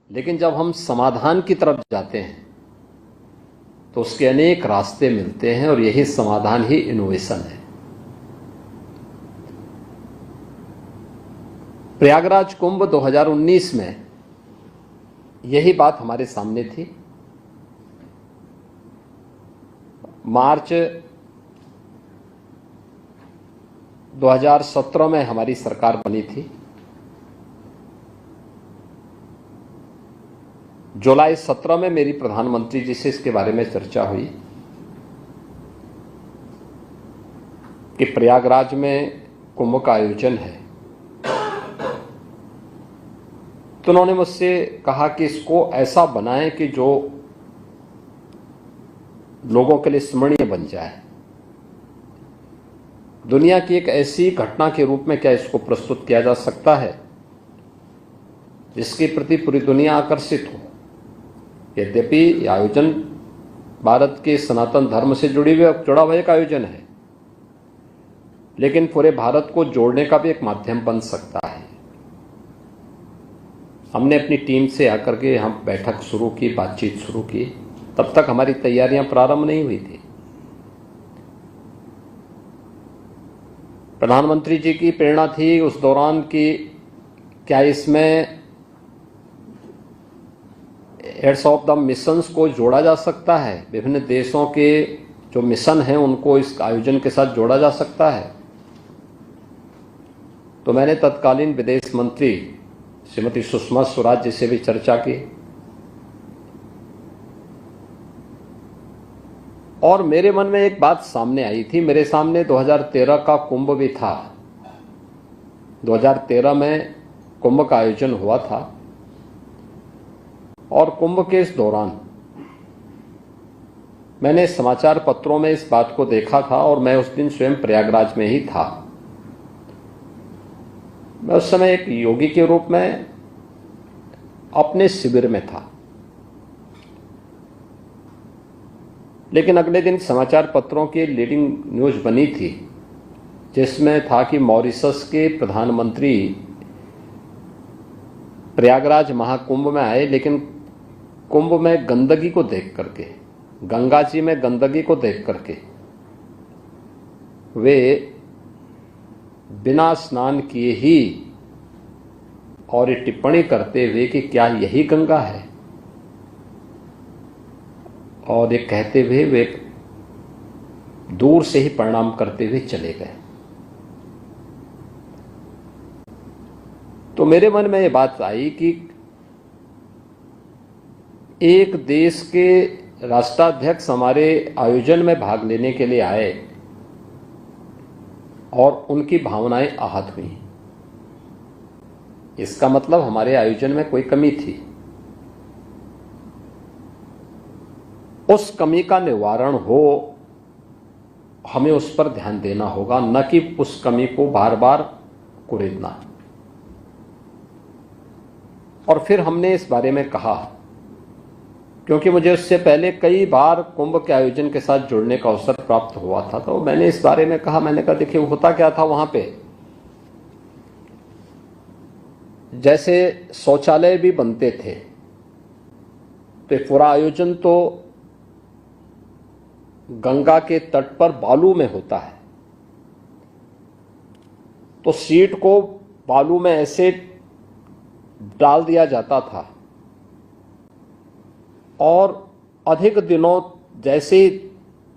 लेकिन जब हम समाधान की तरफ जाते हैं तो उसके अनेक रास्ते मिलते हैं और यही समाधान ही इनोवेशन है। प्रयागराज कुंभ 2019 में यही बात हमारे सामने थी। मार्च 2017 में हमारी सरकार बनी थी। जुलाई 17 में मेरी प्रधानमंत्री जी से इसके बारे में चर्चा हुई कि प्रयागराज में कुंभ का आयोजन है। तो उन्होंने मुझसे कहा कि इसको ऐसा बनाएं कि जो लोगों के लिए स्मरणीय बन जाए, दुनिया की एक ऐसी घटना के रूप में क्या इसको प्रस्तुत किया जा सकता है जिसके प्रति पूरी दुनिया आकर्षित हो। यद्यपि यह आयोजन भारत के सनातन धर्म से जुड़ा हुआ एक आयोजन है, लेकिन पूरे भारत को जोड़ने का भी एक माध्यम बन सकता है। हमने अपनी टीम से आकर के हम बैठक शुरू की, बातचीत शुरू की। तब तक हमारी तैयारियां प्रारंभ नहीं हुई थी। प्रधानमंत्री जी की प्रेरणा थी उस दौरान कि क्या इसमें हेड्स ऑफ द मिशंस को जोड़ा जा सकता है, विभिन्न देशों के जो मिशन हैं उनको इस आयोजन के साथ जोड़ा जा सकता है। तो मैंने तत्कालीन विदेश मंत्री श्रीमती सुषमा स्वराज जी से भी चर्चा की और मेरे मन में एक बात सामने आई थी। मेरे सामने 2013 का कुंभ भी था। 2013 में कुंभ का आयोजन हुआ था और कुंभ के इस दौरान मैंने समाचार पत्रों में इस बात को देखा था और मैं उस दिन स्वयं प्रयागराज में ही था। मैं उस समय एक योगी के रूप में अपने शिविर में था, लेकिन अगले दिन समाचार पत्रों की लीडिंग न्यूज बनी थी जिसमें था कि मॉरिशस के प्रधानमंत्री प्रयागराज महाकुंभ में आए, लेकिन कुंभ में गंदगी को देख करके, गंगा जी में गंदगी को देख करके वे बिना स्नान किए ही और ये टिप्पणी करते हुए कि क्या यही गंगा है, और ये कहते हुए वे दूर से ही प्रणाम करते हुए चले गए। तो मेरे मन में ये बात आई कि एक देश के राष्ट्राध्यक्ष हमारे आयोजन में भाग लेने के लिए आए और उनकी भावनाएं आहत हुई। इसका मतलब हमारे आयोजन में कोई कमी थी। उस कमी का निवारण हो, हमें उस पर ध्यान देना होगा, न कि उस कमी को बार बार कुरेदना। और फिर हमने इस बारे में कहा, क्योंकि मुझे उससे पहले कई बार कुंभ के आयोजन के साथ जुड़ने का अवसर प्राप्त हुआ था, तो मैंने इस बारे में कहा। मैंने कहा देखिए होता क्या था वहां पे, जैसे शौचालय भी बनते थे तो पूरा आयोजन तो गंगा के तट पर बालू में होता है, तो सीट को बालू में ऐसे डाल दिया जाता था और अधिक दिनों, जैसे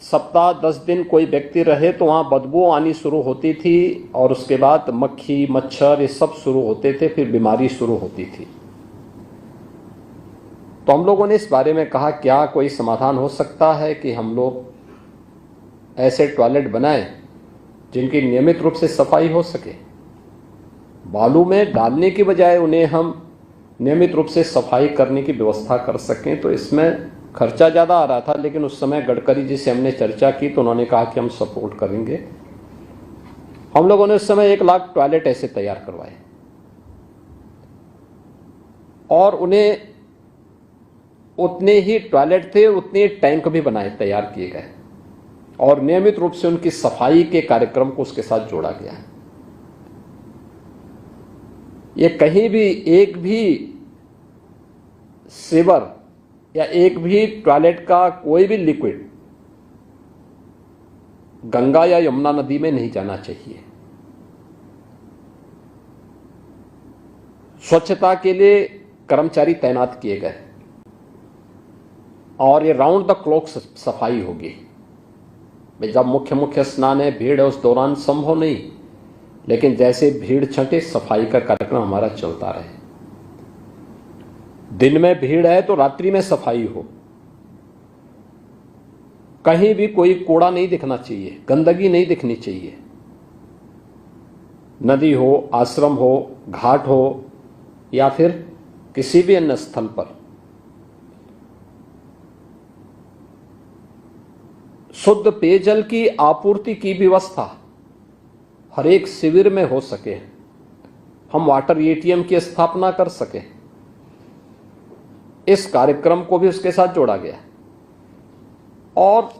सप्ताह 10 दिन कोई व्यक्ति रहे तो वहां बदबू आनी शुरू होती थी और उसके बाद मक्खी मच्छर ये सब शुरू होते थे, फिर बीमारी शुरू होती थी। तो हम लोगों ने इस बारे में कहा क्या कोई समाधान हो सकता है कि हम लोग ऐसे टॉयलेट बनाएं जिनकी नियमित रूप से सफाई हो सके। बालू में डालने की बजाय उन्हें हम नियमित रूप से सफाई करने की व्यवस्था कर सकें। तो इसमें खर्चा ज़्यादा आ रहा था, लेकिन उस समय गडकरी जी से हमने चर्चा की तो उन्होंने कहा कि हम सपोर्ट करेंगे। हम लोगों ने उस समय 1 लाख टॉयलेट ऐसे तैयार करवाए और उन्हें उतने ही टॉयलेट थे, उतने टैंक भी बनाए, तैयार किए गए और नियमित रूप से उनकी सफाई के कार्यक्रम को उसके साथ जोड़ा गया है। ये कहीं भी एक भी सीवर या एक भी टॉयलेट का कोई भी लिक्विड गंगा या यमुना नदी में नहीं जाना चाहिए। स्वच्छता के लिए कर्मचारी तैनात किए गए और ये राउंड द क्लॉक सफाई होगी। जब मुख्य स्नान है, भीड़ है, उस दौरान संभव नहीं, लेकिन जैसे भीड़ छंटे सफाई का कार्यक्रम हमारा चलता रहे। दिन में भीड़ है तो रात्रि में सफाई हो। कहीं भी कोई कूड़ा नहीं दिखना चाहिए, गंदगी नहीं दिखनी चाहिए। नदी हो, आश्रम हो, घाट हो या फिर किसी भी अन्य स्थल पर शुद्ध पेयजल की आपूर्ति की व्यवस्था हर एक शिविर में हो सके, हम वाटर एटीएम की स्थापना कर सके, इस कार्यक्रम को भी उसके साथ जोड़ा गया। और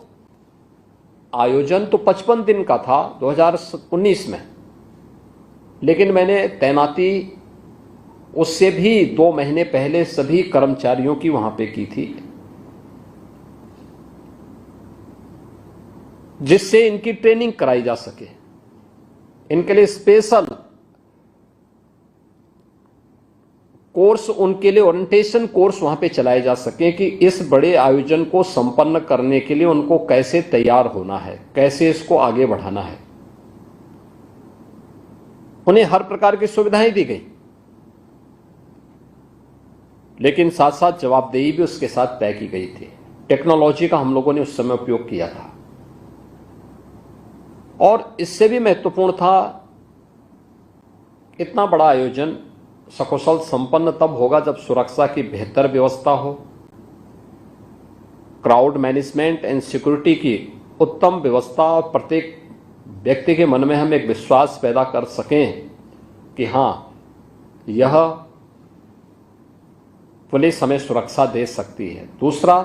आयोजन तो 55 दिन का था 2019 में, लेकिन मैंने तैनाती उससे भी 2 महीने पहले सभी कर्मचारियों की वहां पे की थी, जिससे इनकी ट्रेनिंग कराई जा सके। इनके लिए स्पेशल कोर्स, उनके लिए ओरिएंटेशन कोर्स वहां पे चलाए जा सके कि इस बड़े आयोजन को संपन्न करने के लिए उनको कैसे तैयार होना है, कैसे इसको आगे बढ़ाना है। उन्हें हर प्रकार की सुविधाएं दी गई, लेकिन साथ साथ जवाबदेही भी उसके साथ तय की गई थी। टेक्नोलॉजी का हम लोगों ने उस समय उपयोग किया था। और इससे भी महत्वपूर्ण था, इतना बड़ा आयोजन सकुशल संपन्न तब होगा जब सुरक्षा की बेहतर व्यवस्था हो, क्राउड मैनेजमेंट एंड सिक्योरिटी की उत्तम व्यवस्था, और प्रत्येक व्यक्ति के मन में हम एक विश्वास पैदा कर सकें कि हां, यह पुलिस हमें सुरक्षा दे सकती है। दूसरा,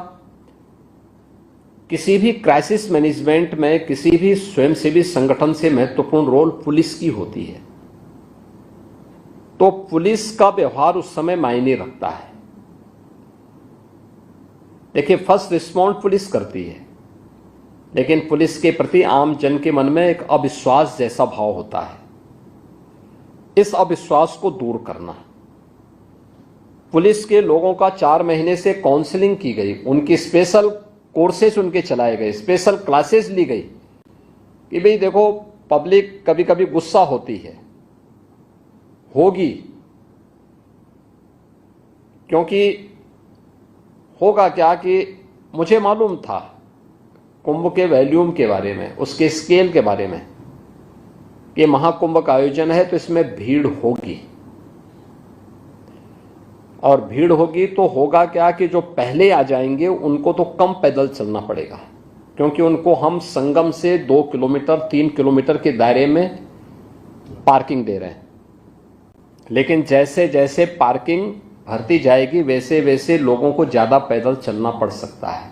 किसी भी क्राइसिस मैनेजमेंट में किसी भी स्वयंसेवी संगठन से महत्वपूर्ण रोल पुलिस की होती है, तो पुलिस का व्यवहार उस समय मायने रखता है। देखिए, फर्स्ट रिस्पॉन्ड पुलिस करती है, लेकिन पुलिस के प्रति आम जन के मन में एक अविश्वास जैसा भाव होता है। इस अविश्वास को दूर करना, पुलिस के लोगों का 4 महीने से काउंसलिंग की गई, उनकी स्पेशल कोर्सेज उनके चलाए गए, स्पेशल क्लासेस ली गई कि भाई देखो, पब्लिक कभी कभी गुस्सा होती है, होगी, क्योंकि होगा क्या कि मुझे मालूम था कुंभ के वॉल्यूम के बारे में, उसके स्केल के बारे में, कि महाकुंभ का आयोजन है तो इसमें भीड़ होगी। और भीड़ होगी तो होगा क्या कि जो पहले आ जाएंगे उनको तो कम पैदल चलना पड़ेगा, क्योंकि उनको हम संगम से 2 किलोमीटर 3 किलोमीटर के दायरे में पार्किंग दे रहे हैं। लेकिन जैसे जैसे पार्किंग भरती जाएगी वैसे वैसे लोगों को ज्यादा पैदल चलना पड़ सकता है।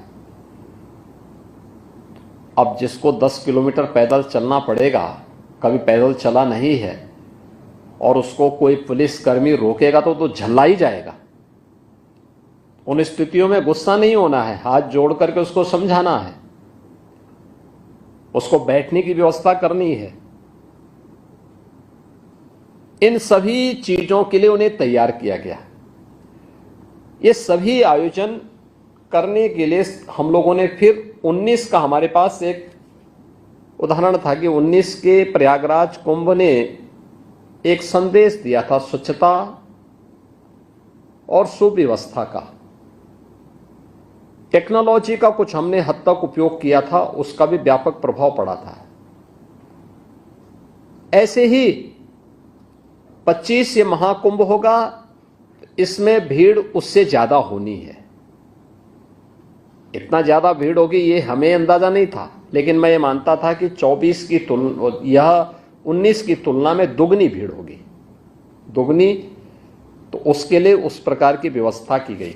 अब जिसको 10 किलोमीटर पैदल चलना पड़ेगा, कभी पैदल चला नहीं है, और उसको कोई पुलिसकर्मी रोकेगा तो झल्ला ही जाएगा। उन स्थितियों में गुस्सा नहीं होना है, हाथ जोड़ करके उसको समझाना है, उसको बैठने की व्यवस्था करनी है। इन सभी चीजों के लिए उन्हें तैयार किया गया। ये सभी आयोजन करने के लिए हम लोगों ने फिर 19 का, हमारे पास एक उदाहरण था कि 19 के प्रयागराज कुंभ ने एक संदेश दिया था स्वच्छता और सुव्यवस्था का। टेक्नोलॉजी का कुछ हमने हद तक उपयोग किया था, उसका भी व्यापक प्रभाव पड़ा था। ऐसे ही 25 ये महाकुंभ होगा, इसमें भीड़ उससे ज्यादा होनी है। इतना ज्यादा भीड़ होगी ये हमें अंदाजा नहीं था, लेकिन मैं ये मानता था कि 24 की तुलना, यह 19 की तुलना में दुगनी भीड़ होगी, दुगनी। तो उसके लिए उस प्रकार की व्यवस्था की गई।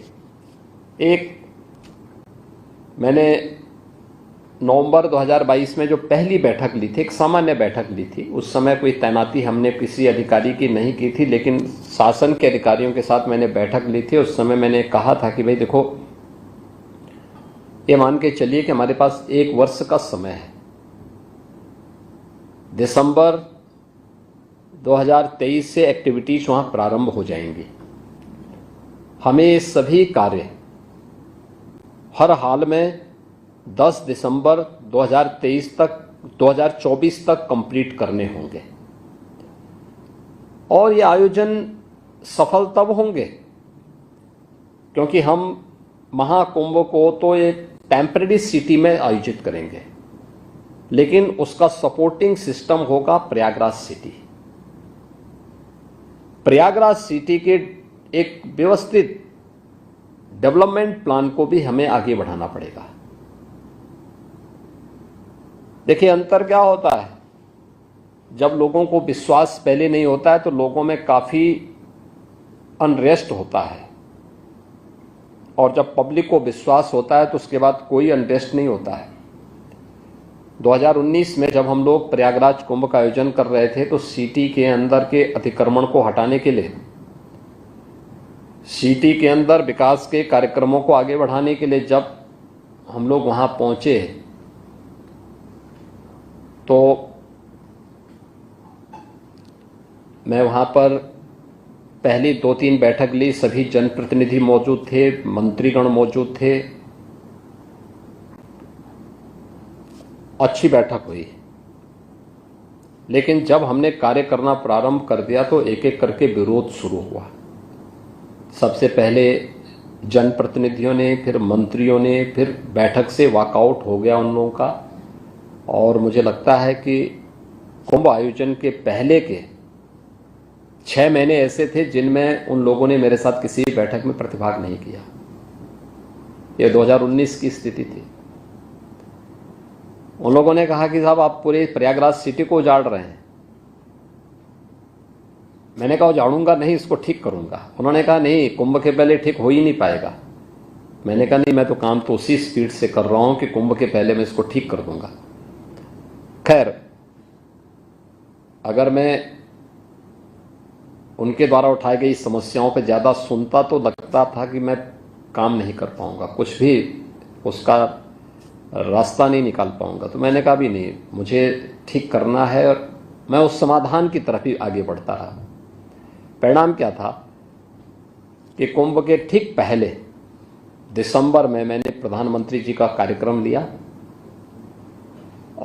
एक मैंने नवंबर 2022 में जो पहली बैठक ली थी, एक सामान्य बैठक ली थी, उस समय कोई तैनाती हमने किसी अधिकारी की नहीं की थी, लेकिन शासन के अधिकारियों के साथ मैंने बैठक ली थी। उस समय मैंने कहा था कि भाई देखो, ये मान के चलिए कि हमारे पास 1 वर्ष का समय है। दिसंबर 2023 से एक्टिविटीज वहां प्रारंभ हो जाएंगी। हमें ये सभी कार्य हर हाल में 10 दिसंबर 2024 तक कंप्लीट करने होंगे। और ये आयोजन सफल तब होंगे क्योंकि हम महाकुंभ को तो एक टेम्परेरी सिटी में आयोजित करेंगे, लेकिन उसका सपोर्टिंग सिस्टम होगा प्रयागराज सिटी। प्रयागराज सिटी के एक व्यवस्थित डेवलपमेंट प्लान को भी हमें आगे बढ़ाना पड़ेगा। देखिए, अंतर क्या होता है, जब लोगों को विश्वास पहले नहीं होता है तो लोगों में काफी अनरेस्ट होता है, और जब पब्लिक को विश्वास होता है तो उसके बाद कोई अनरेस्ट नहीं होता है। 2019 में जब हम लोग प्रयागराज कुंभ का आयोजन कर रहे थे तो सिटी के अंदर के अतिक्रमण को हटाने के लिए, सिटी के अंदर विकास के कार्यक्रमों को आगे बढ़ाने के लिए जब हम लोग वहां पहुंचे तो मैं वहां पर पहली 2-3 बैठक ली। सभी जनप्रतिनिधि मौजूद थे, मंत्रीगण मौजूद थे, अच्छी बैठक हुई। लेकिन जब हमने कार्य करना प्रारंभ कर दिया तो एक एक करके विरोध शुरू हुआ। सबसे पहले जनप्रतिनिधियों ने, फिर मंत्रियों ने, फिर बैठक से वॉकआउट हो गया उन लोगों का। और मुझे लगता है कि कुंभ आयोजन के पहले के 6 महीने ऐसे थे जिनमें उन लोगों ने मेरे साथ किसी बैठक में प्रतिभाग नहीं किया। ये 2019 की स्थिति थी। उन लोगों ने कहा कि साहब आप पूरे प्रयागराज सिटी को उजाड़ रहे हैं। मैंने कहा उजाड़ूंगा नहीं, इसको ठीक करूंगा। उन्होंने कहा नहीं, कुंभ के पहले ठीक हो ही नहीं पाएगा। मैंने कहा नहीं, मैं तो काम तो उसी स्पीड से कर रहा हूं कि कुंभ के पहले मैं इसको ठीक कर दूंगा। खैर, अगर मैं उनके द्वारा उठाई गई समस्याओं पर ज्यादा सुनता तो लगता था कि मैं काम नहीं कर पाऊंगा, कुछ भी उसका रास्ता नहीं निकाल पाऊंगा। तो मैंने कहा भी नहीं, मुझे ठीक करना है, और मैं उस समाधान की तरफ ही आगे बढ़ता रहा। परिणाम क्या था कि कुंभ के ठीक पहले दिसंबर में मैंने प्रधानमंत्री जी का कार्यक्रम लिया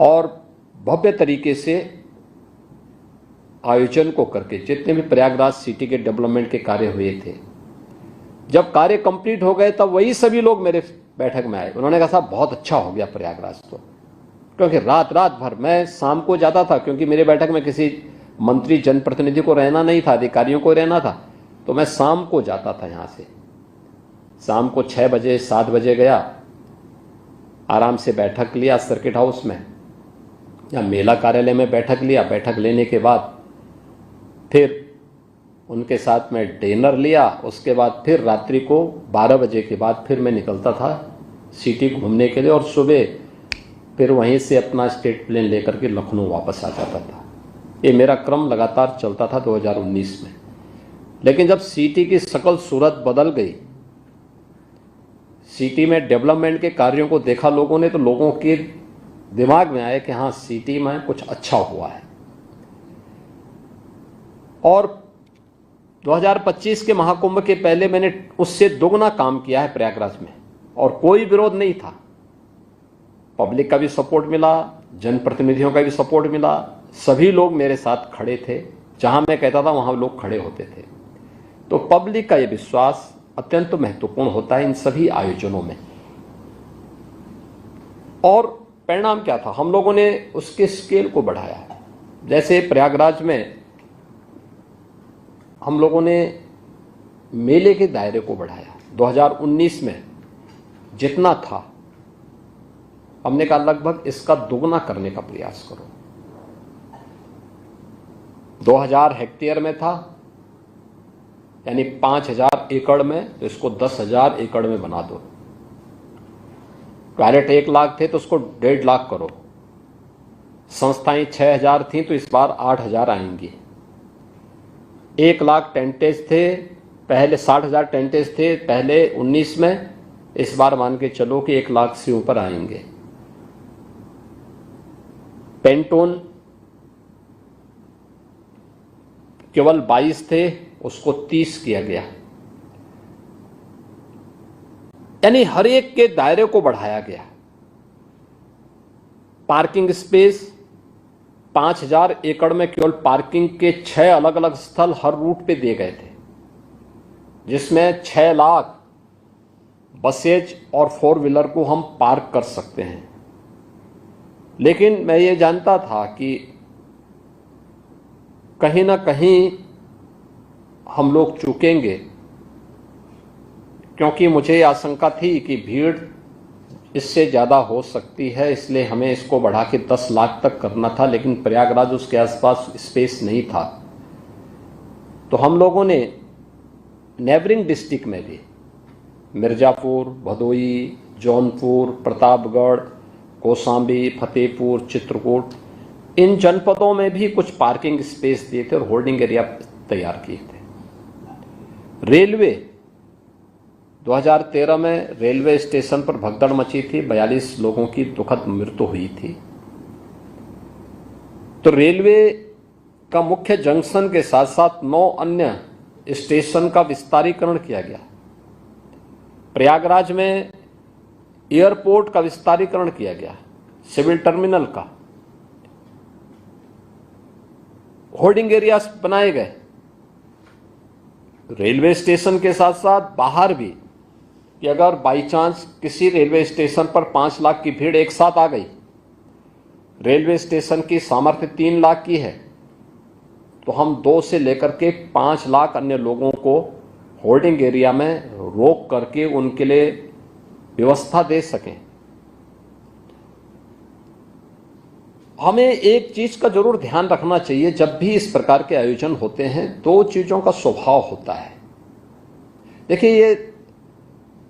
और भव्य तरीके से आयोजन को करके जितने भी प्रयागराज सिटी के डेवलपमेंट के कार्य हुए थे, जब कार्य कंप्लीट हो गए तब वही सभी लोग मेरे बैठक में आए। उन्होंने कहा साहब बहुत अच्छा हो गया प्रयागराज तो, क्योंकि रात भर मैं शाम को जाता था, क्योंकि मेरे बैठक में किसी मंत्री जनप्रतिनिधि को रहना नहीं था, अधिकारियों को रहना था, तो मैं शाम को जाता था। यहां से शाम को 6 बजे 7 बजे गया, आराम से बैठक लिया सर्किट हाउस में या मेला कार्यालय में बैठक लिया। बैठक लेने के बाद फिर उनके साथ में डिनर लिया। उसके बाद फिर रात्रि को 12 बजे के बाद फिर मैं निकलता था सिटी घूमने के लिए, और सुबह फिर वहीं से अपना स्टेट प्लेन लेकर के लखनऊ वापस आ जाता था। ये मेरा क्रम लगातार चलता था 2019 में। लेकिन जब सिटी की शकल सूरत बदल गई, सिटी में डेवलपमेंट के कार्यों को देखा लोगों ने, तो लोगों के दिमाग में आया कि हाँ, सिटी में कुछ अच्छा हुआ है। और 2025 के महाकुंभ के पहले मैंने उससे दोगुना काम किया है प्रयागराज में, और कोई विरोध नहीं था। पब्लिक का भी सपोर्ट मिला, जनप्रतिनिधियों का भी सपोर्ट मिला, सभी लोग मेरे साथ खड़े थे। जहां मैं कहता था वहां लोग खड़े होते थे। तो पब्लिक का यह विश्वास अत्यंत महत्वपूर्ण होता है इन सभी आयोजनों में। और परिणाम क्या था, हम लोगों ने उसके स्केल को बढ़ाया। जैसे प्रयागराज में हम लोगों ने मेले के दायरे को बढ़ाया। 2019 में जितना था, हमने कहा लगभग इसका दुगना करने का प्रयास करो। 2000 हेक्टेयर में था, यानी 5000 एकड़ में, तो इसको 10,000 एकड़ में बना दो। टॉयलेट 1 लाख थे तो उसको 1.5 लाख करो। संस्थाएं 6,000 थी तो इस बार 8,000 आएंगी। 1 लाख टेंटेज थे पहले, 60,000 टेंटेज थे पहले 19 में, इस बार मान के चलो कि 1 लाख से ऊपर आएंगे। पेंटोन केवल 22 थे, उसको 30 किया गया। यानी हर एक के दायरे को बढ़ाया गया। पार्किंग स्पेस 5,000 एकड़ में केवल पार्किंग के 6 अलग अलग स्थल हर रूट पे दिए गए थे, जिसमें 6 लाख बसेज और 4 व्हीलर को हम पार्क कर सकते हैं। लेकिन मैं ये जानता था कि कहीं ना कहीं हम लोग चूकेंगे, क्योंकि मुझे आशंका थी कि भीड़ इससे ज़्यादा हो सकती है, इसलिए हमें इसको बढ़ा के 10 लाख तक करना था। लेकिन प्रयागराज उसके आसपास स्पेस नहीं था, तो हम लोगों ने नेबरिंग डिस्ट्रिक्ट में भी मिर्जापुर, भदोई, जौनपुर, प्रतापगढ़, कौशाम्बी, फतेहपुर, चित्रकूट, इन जनपदों में भी कुछ पार्किंग स्पेस दिए थे और होल्डिंग एरिया तैयार किए थे। रेलवे 2013 में रेलवे स्टेशन पर भगदड़ मची थी, 42 लोगों की दुखद मृत्यु हुई थी। तो रेलवे का मुख्य जंक्शन के साथ साथ 9 अन्य स्टेशन का विस्तारीकरण किया गया। प्रयागराज में एयरपोर्ट का विस्तारीकरण किया गया, सिविल टर्मिनल का, होर्डिंग एरियाज बनाए गए। रेलवे स्टेशन के साथ साथ बाहर भी, कि अगर बाई चांस किसी रेलवे स्टेशन पर 5 लाख की भीड़ एक साथ आ गई, रेलवे स्टेशन की सामर्थ्य 3 लाख की है, तो हम 2 से लेकर के 5 लाख अन्य लोगों को होल्डिंग एरिया में रोक करके उनके लिए व्यवस्था दे सकें। हमें एक चीज का जरूर ध्यान रखना चाहिए, जब भी इस प्रकार के आयोजन होते हैं 2 चीजों का स्वभाव होता है। देखिए, ये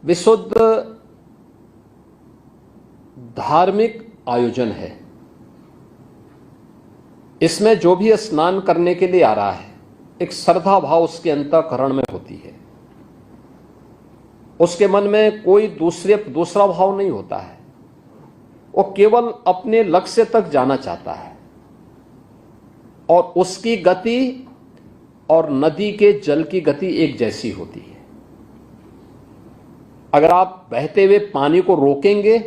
विशुद्ध धार्मिक आयोजन है। इसमें जो भी स्नान करने के लिए आ रहा है, एक श्रद्धा भाव उसके अंतःकरण में होती है, उसके मन में कोई दूसरा भाव नहीं होता है। वो केवल अपने लक्ष्य तक जाना चाहता है, और उसकी गति और नदी के जल की गति एक जैसी होती है। अगर आप बहते हुए पानी को रोकेंगे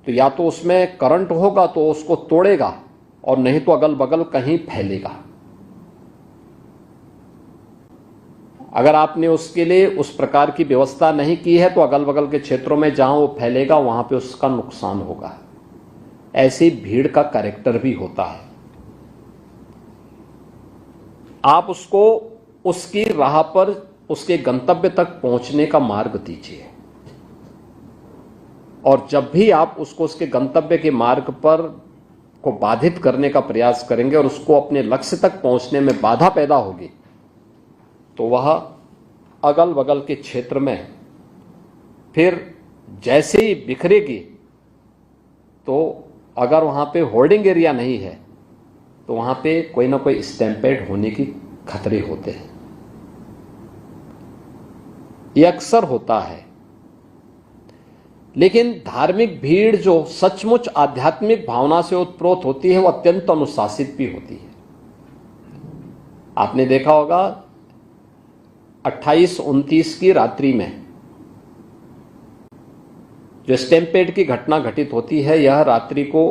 तो या तो उसमें करंट होगा तो उसको तोड़ेगा, और नहीं तो अगल बगल कहीं फैलेगा। अगर आपने उसके लिए उस प्रकार की व्यवस्था नहीं की है तो अगल बगल के क्षेत्रों में जहां वो फैलेगा वहां पे उसका नुकसान होगा। ऐसी भीड़ का कैरेक्टर भी होता है। आप उसको उसकी राह पर, उसके गंतव्य तक पहुंचने का मार्ग दीजिए, और जब भी आप उसको उसके गंतव्य के मार्ग पर को बाधित करने का प्रयास करेंगे और उसको अपने लक्ष्य तक पहुंचने में बाधा पैदा होगी, तो वह अगल बगल के क्षेत्र में फिर जैसे ही बिखरेगी, तो अगर वहां पे होल्डिंग एरिया नहीं है तो वहां पे कोई ना कोई स्टैम्पेड होने की खतरे होते हैं। ये अक्सर होता है। लेकिन धार्मिक भीड़ जो सचमुच आध्यात्मिक भावना से उत्प्रोत होती है, वो अत्यंत अनुशासित भी होती है। आपने देखा होगा 28-29 की रात्रि में जो स्टैम्पेड की घटना घटित होती है, यह रात्रि को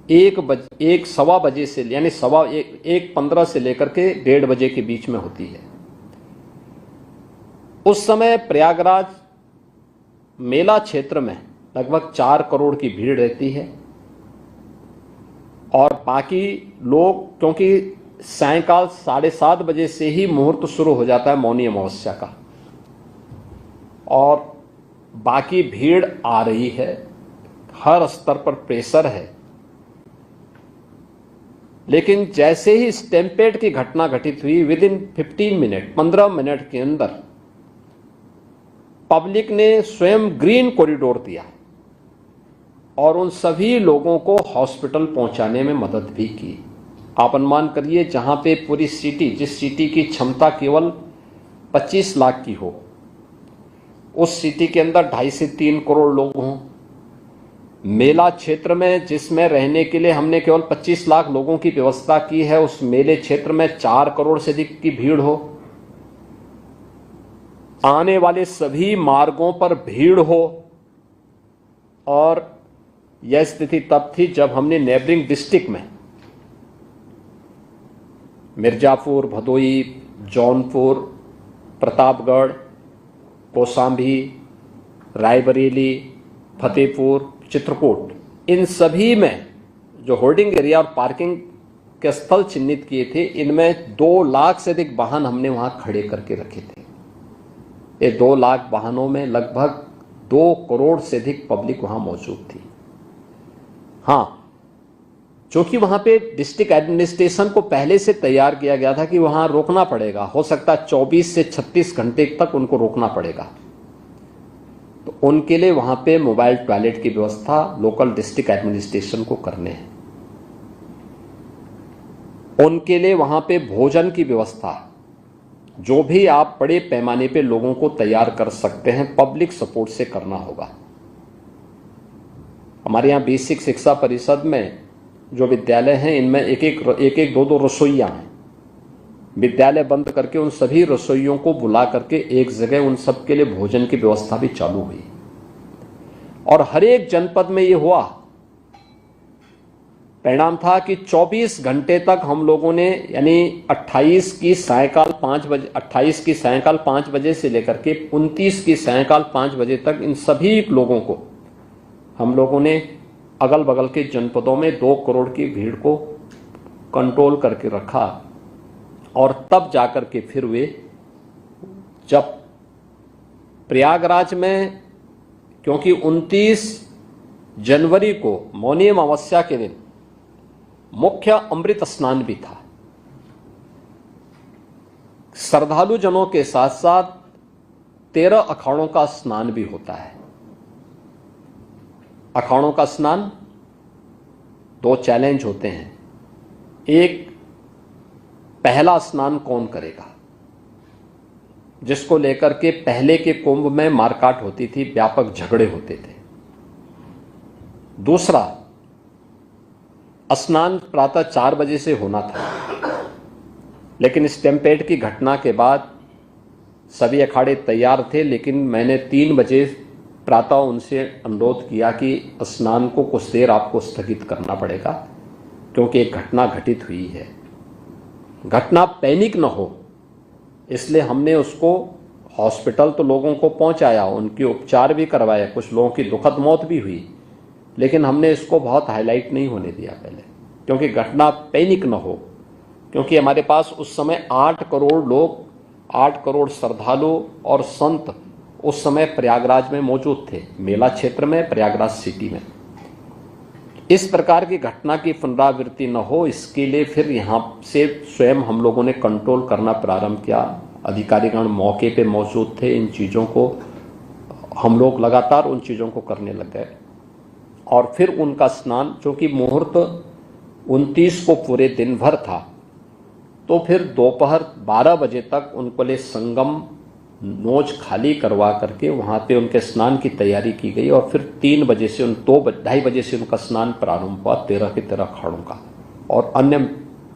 1-1:15 बजे से, यानी 1:15 से लेकर के 1:30 बजे के बीच में होती है। उस समय प्रयागराज मेला क्षेत्र में लगभग 4 करोड़ की भीड़ रहती है, और बाकी लोग, क्योंकि सायंकाल 7:30 बजे से ही मुहूर्त शुरू हो जाता है मौनी अमावस्या का, और बाकी भीड़ आ रही है, हर स्तर पर प्रेशर है। लेकिन जैसे ही स्टैम्पेड की घटना घटित हुई, विदिन 15 मिनट के अंदर पब्लिक ने स्वयं ग्रीन कॉरिडोर दिया और उन सभी लोगों को हॉस्पिटल पहुंचाने में मदद भी की। आप अनुमान करिए, जहां पे पूरी सिटी, जिस सिटी की क्षमता केवल 25 लाख की हो, उस सिटी के अंदर 2.5 से 3 करोड़ लोग हों। मेला क्षेत्र में जिसमें रहने के लिए हमने केवल 25 लाख लोगों की व्यवस्था की है, उस मेले क्षेत्र में 4 करोड़ से अधिक की भीड़ हो। आने वाले सभी मार्गों पर भीड़ हो। और यह स्थिति तब थी जब हमने नेबरिंग डिस्ट्रिक्ट में मिर्जापुर, भदोई, जौनपुर, प्रतापगढ़, कौशाम्बी, रायबरेली, फतेहपुर, चित्रकूट, इन सभी में जो होर्डिंग एरिया और पार्किंग के स्थल चिन्हित किए थे, इनमें 2 लाख से अधिक वाहन हमने वहां खड़े करके रखे थे। ये 2 लाख वाहनों में लगभग 2 करोड़ से अधिक पब्लिक वहां मौजूद थी। हां, क्योंकि वहां पे डिस्ट्रिक्ट एडमिनिस्ट्रेशन को पहले से तैयार किया गया था कि वहां रोकना पड़ेगा, हो सकता है 24 से 36 घंटे तक उनको रोकना पड़ेगा, तो उनके लिए वहां पे मोबाइल टॉयलेट की व्यवस्था लोकल डिस्ट्रिक्ट एडमिनिस्ट्रेशन को करने हैं। उनके लिए वहां पे भोजन की व्यवस्था, जो भी आप बड़े पैमाने पे लोगों को तैयार कर सकते हैं, पब्लिक सपोर्ट से करना होगा। हमारे यहाँ बेसिक शिक्षा परिषद में जो विद्यालय हैं, इनमें एक एक 2 रसोइयां हैं। विद्यालय बंद करके उन सभी रसोइयों को बुला करके एक जगह उन सब के लिए भोजन की व्यवस्था भी चालू हुई। और हर एक जनपद में यह हुआ। परिणाम था कि 24 घंटे तक हम लोगों ने, यानी 28 की सायंकाल 5 बजे से लेकर के 29 की सायंकाल 5 बजे तक इन सभी लोगों को हम लोगों ने अगल बगल के जनपदों में 2 करोड़ की भीड़ को कंट्रोल करके रखा। और तब जाकर के फिर वे, जब प्रयागराज में, क्योंकि 29 जनवरी को मौनी अमावस्या के दिन मुख्य अमृत स्नान भी था, श्रद्धालु जनों के साथ साथ 13 अखाड़ों का स्नान भी होता है। अखाड़ों का स्नान 2 चैलेंज होते हैं। एक, पहला स्नान कौन करेगा, जिसको लेकर के पहले के कुंभ में मारकाट होती थी, व्यापक झगड़े होते थे। दूसरा, स्नान प्रातः 4 बजे से होना था, लेकिन स्टैम्पेड की घटना के बाद सभी अखाड़े तैयार थे, लेकिन मैंने 3 बजे प्रातः उनसे अनुरोध किया कि स्नान को कुछ देर आपको स्थगित करना पड़ेगा, क्योंकि एक घटना घटित हुई है। घटना पैनिक न हो, इसलिए हमने उसको हॉस्पिटल तो लोगों को पहुंचाया, उनके उपचार भी करवाए, कुछ लोगों की दुखद मौत भी हुई, लेकिन हमने इसको बहुत हाईलाइट नहीं होने दिया पहले, क्योंकि घटना पैनिक न हो। क्योंकि हमारे पास उस समय 8 करोड़ लोग, 8 करोड़ श्रद्धालु और संत उस समय प्रयागराज में मौजूद थे, मेला क्षेत्र में, प्रयागराज सिटी में। इस प्रकार की घटना की पुनरावृत्ति न हो, इसके लिए फिर यहाँ से स्वयं हम लोगों ने कंट्रोल करना प्रारंभ किया। अधिकारीगण मौके पे मौजूद थे, इन चीज़ों को हम लोग लगातार उन चीज़ों को करने लग गए। और फिर उनका स्नान, चूँकि मुहूर्त 29 को पूरे दिन भर था, तो फिर दोपहर 12 बजे तक उनको लिए संगम नोच खाली करवा करके वहाँ पे उनके स्नान की तैयारी की गई। और फिर 3 बजे से 2-2:30 बजे से उनका स्नान प्रारंभ हुआ, 13 के 13 अखाड़ों का और अन्य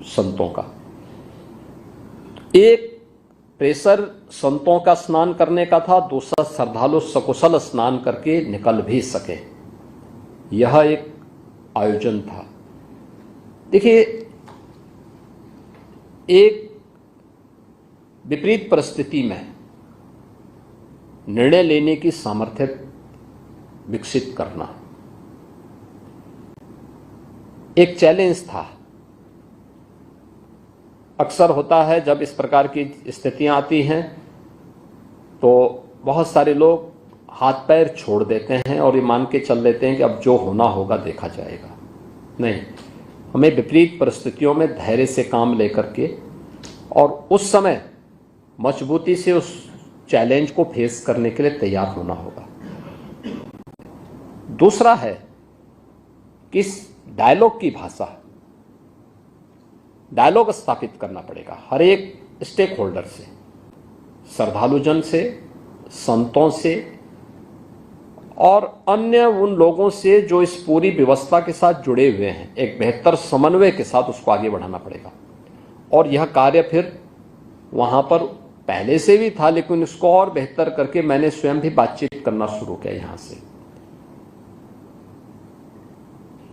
संतों का। एक प्रेशर संतों का स्नान करने का था, दूसरा श्रद्धालु सकुशल स्नान करके निकल भी सके, यह एक आयोजन था। देखिए, एक विपरीत परिस्थिति में निर्णय लेने की सामर्थ्य विकसित करना एक चैलेंज था। अक्सर होता है जब इस प्रकार की स्थितियां आती हैं तो बहुत सारे लोग हाथ पैर छोड़ देते हैं और ये मान के चल लेते हैं कि अब जो होना होगा देखा जाएगा। नहीं, हमें विपरीत परिस्थितियों में धैर्य से काम लेकर के और उस समय मजबूती से उस चैलेंज को फेस करने के लिए तैयार होना होगा। दूसरा है कि इस डायलॉग की भाषा, डायलॉग स्थापित करना पड़ेगा हर एक स्टेक होल्डर से, श्रद्धालुजन से, संतों से और अन्य उन लोगों से जो इस पूरी व्यवस्था के साथ जुड़े हुए हैं। एक बेहतर समन्वय के साथ उसको आगे बढ़ाना पड़ेगा। और यह कार्य फिर वहां पर पहले से भी था, लेकिन इसको और बेहतर करके मैंने स्वयं भी बातचीत करना शुरू किया यहां से।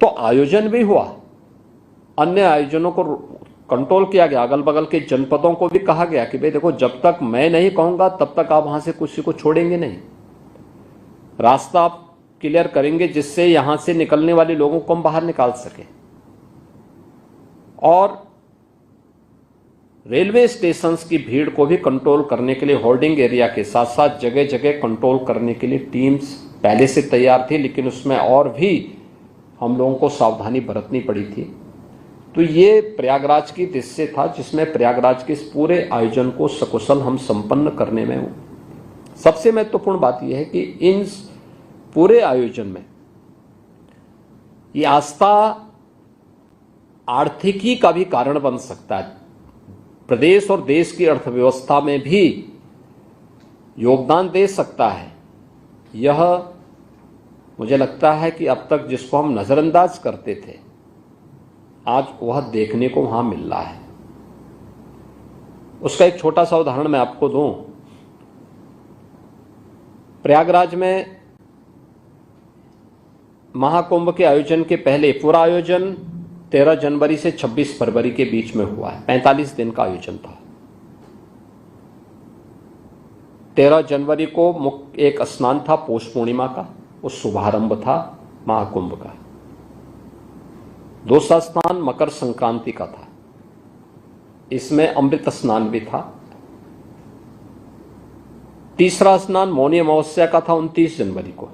तो आयोजन भी हुआ, अन्य आयोजनों को कंट्रोल किया गया, अगल बगल के जनपदों को भी कहा गया कि भाई देखो, जब तक मैं नहीं कहूंगा तब तक आप वहां से किसी को छोड़ेंगे नहीं, रास्ता आप क्लियर करेंगे जिससे यहां से निकलने वाले लोगों को हम बाहर निकाल सके। और रेलवे स्टेशंस की भीड़ को भी कंट्रोल करने के लिए होर्डिंग एरिया के साथ साथ जगह जगह कंट्रोल करने के लिए टीम्स पहले से तैयार थी, लेकिन उसमें और भी हम लोगों को सावधानी बरतनी पड़ी थी। तो ये प्रयागराज की दृश्य था जिसमें प्रयागराज के इस पूरे आयोजन को सकुशल हम संपन्न करने में सबसे महत्वपूर्ण बात यह है कि इन पूरे आयोजन में ये आस्था आर्थिकी का भी कारण बन सकता है, प्रदेश और देश की अर्थव्यवस्था में भी योगदान दे सकता है। यह मुझे लगता है कि अब तक जिसको हम नजरअंदाज करते थे, आज वह देखने को वहां मिल रहा है। उसका एक छोटा सा उदाहरण मैं आपको दूं। प्रयागराज में महाकुंभ के आयोजन के पहले पूरा आयोजन 13 जनवरी से 26 फरवरी के बीच में हुआ है। 45 दिन का आयोजन था। 13 जनवरी को मुख्य एक स्नान था पौष पूर्णिमा का, उस शुभारंभ था महाकुंभ का। दूसरा स्नान मकर संक्रांति का था, इसमें अमृत स्नान भी था। तीसरा स्नान मौनी अमावस्या का था 29 जनवरी को।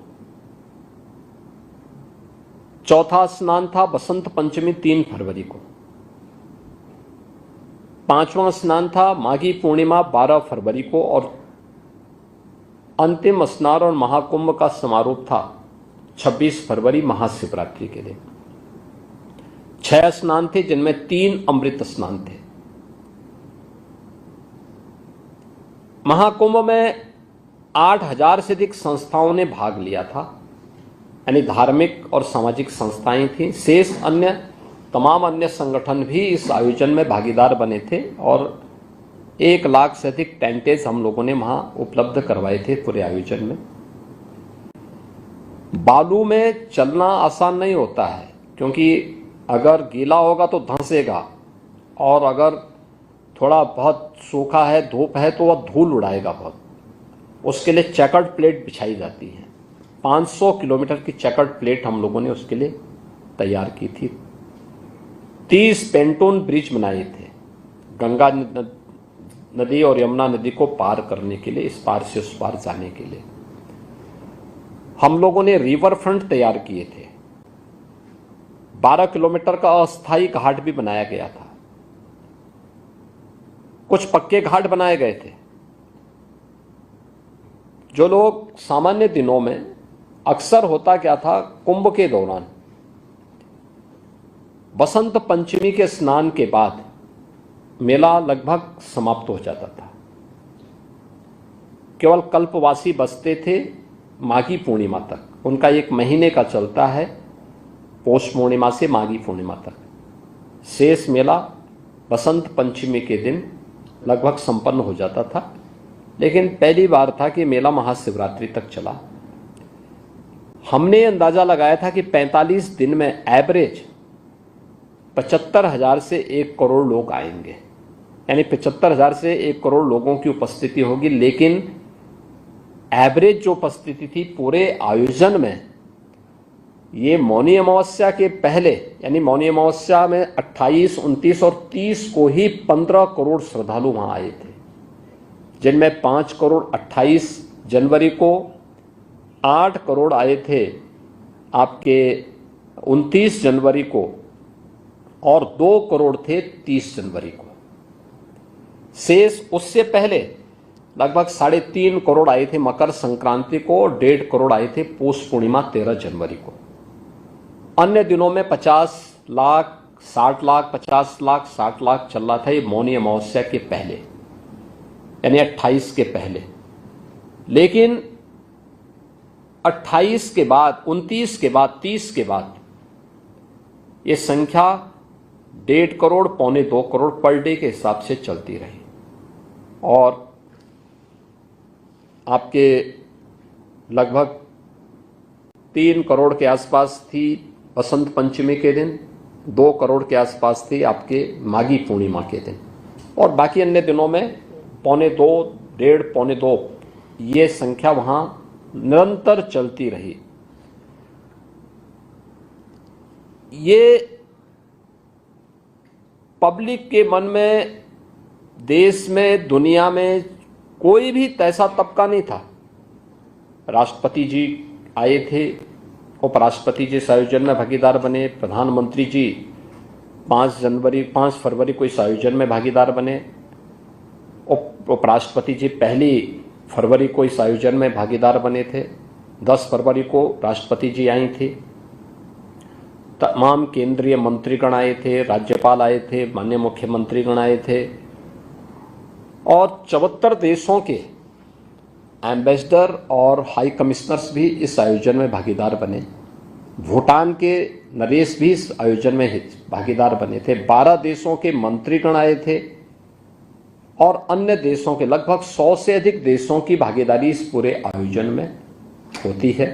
चौथा स्नान था बसंत पंचमी 3 फरवरी को। पांचवां स्नान था माघी पूर्णिमा 12 फरवरी को। और अंतिम स्नान और महाकुंभ का समारोह था 26 फरवरी महाशिवरात्रि के दिन। 6 स्नान थे जिनमें 3 अमृत स्नान थे। महाकुंभ में 8,000 से अधिक संस्थाओं ने भाग लिया था, यानी धार्मिक और सामाजिक संस्थाएं थी। शेष अन्य तमाम अन्य संगठन भी इस आयोजन में भागीदार बने थे और 1 लाख से अधिक टेंटेज हम लोगों ने वहां उपलब्ध करवाए थे पूरे आयोजन में। बालू में चलना आसान नहीं होता है, क्योंकि अगर गीला होगा तो धंसेगा और अगर थोड़ा बहुत सूखा है, धूप है, तो वह धूल उड़ाएगा बहुत। उसके लिए चेकर्ड प्लेट बिछाई जाती है। 500 किलोमीटर की चेकर्ड प्लेट हम लोगों ने उसके लिए तैयार की थी। 30 पेंटून ब्रिज बनाए थे गंगा नदी और यमुना नदी को पार करने के लिए, इस पार से उस पार जाने के लिए। हम लोगों ने रिवर फ्रंट तैयार किए थे। 12 किलोमीटर का अस्थायी घाट भी बनाया गया था। कुछ पक्के घाट बनाए गए थे। जो लोग सामान्य दिनों में अक्सर होता क्या था, कुंभ के दौरान बसंत पंचमी के स्नान के बाद मेला लगभग समाप्त हो जाता था। केवल कल्पवासी बचते थे माघी पूर्णिमा तक। उनका 1 महीने का चलता है, पौष पूर्णिमा से माघी पूर्णिमा तक। शेष मेला बसंत पंचमी के दिन लगभग संपन्न हो जाता था। लेकिन पहली बार था कि मेला महाशिवरात्रि तक चला। हमने अंदाजा लगाया था कि 45 दिन में एवरेज 75,000 से 1 करोड़ लोग आएंगे, यानी 75,000 से 1 करोड़ लोगों की उपस्थिति होगी। लेकिन एवरेज जो उपस्थिति थी पूरे आयोजन में, ये मौनी अमावस्या के पहले, यानी मौनी अमावस्या में 28, 29 और 30 को ही 15 करोड़ श्रद्धालु वहां आए थे, जिनमें 5 करोड़ 28 जनवरी को, 8 करोड़ आए थे आपके 29 जनवरी को और 2 करोड़ थे 30 जनवरी को। शेष उससे पहले लगभग 3.5 करोड़ आए थे मकर संक्रांति को, 1.5 करोड़ आए थे पौष पूर्णिमा 13 जनवरी को। अन्य दिनों में 50 लाख, 60 लाख, 50 लाख, 60 लाख चल रहा था ये मौनी अमावस्या के पहले, यानी 28 के पहले। लेकिन 28 के बाद, 29 के बाद, 30 के बाद ये संख्या 1.5 करोड़, 1.25 करोड़ पर डे के हिसाब से चलती रही और आपके लगभग 3 करोड़ के आसपास थी बसंत पंचमी के दिन, 2 करोड़ के आसपास थी आपके माघी पूर्णिमा के दिन, और बाकी अन्य दिनों में 1.25, 1.5, 1.25 ये संख्या वहां निरंतर चलती रही। ये पब्लिक के मन में, देश में, दुनिया में कोई भी ऐसा तबका नहीं था। राष्ट्रपति जी आए थे, उपराष्ट्रपति जी इस आयोजन में भागीदार बने, प्रधानमंत्री जी 5 फरवरी को इस आयोजन में भागीदार बने, उपराष्ट्रपति जी 1 फरवरी को इस आयोजन में भागीदार बने थे, 10 फरवरी को राष्ट्रपति जी आई थी, तमाम केंद्रीय मंत्रीगण आए थे, राज्यपाल आए थे, माननीय मुख्यमंत्रीगण आए थे और 74 देशों के एम्बेसडर और हाई कमिश्नर्स भी इस आयोजन में भागीदार बने। भूटान के नरेश भी इस आयोजन में भागीदार बने थे। 12 देशों के मंत्रीगण आए थे और अन्य देशों के लगभग 100 से अधिक देशों की भागीदारी इस पूरे आयोजन में होती है।